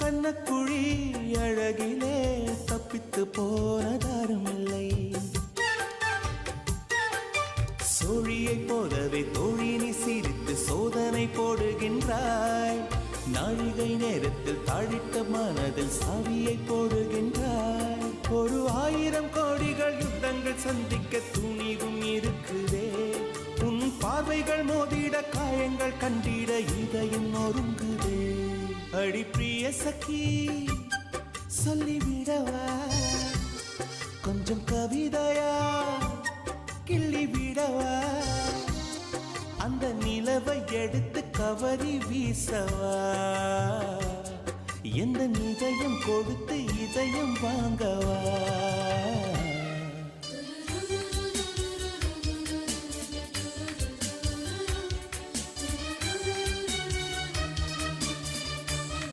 கண்ணக்குழி அழகிலே தப்பித்து போனதாரும் இல்லை. சோழியை போலவே தோழினி சிரித்து சோதனை போடுகின்றாய். நாழிகை நேரத்தில் தாழிட்ட மனதில் சாவியை போடுகின்றாய். 1000 கோடிகள் யுத்தங்கள் சந்திக்க துணிவும் இருக்குதே. உன் பார்வைகள் மோதிட காயங்கள் கண்டிட இதயம் நொறுங்குதே. அடி பிரிய சகி சொல்லிவிடவா கொஞ்சம் கவிதையா கிள்ளிவிடவா. அந்த நிலவை எடுத்து கவரி வீசவா. எந்த இதயம் கொடுத்து இதயம் வாங்கவா.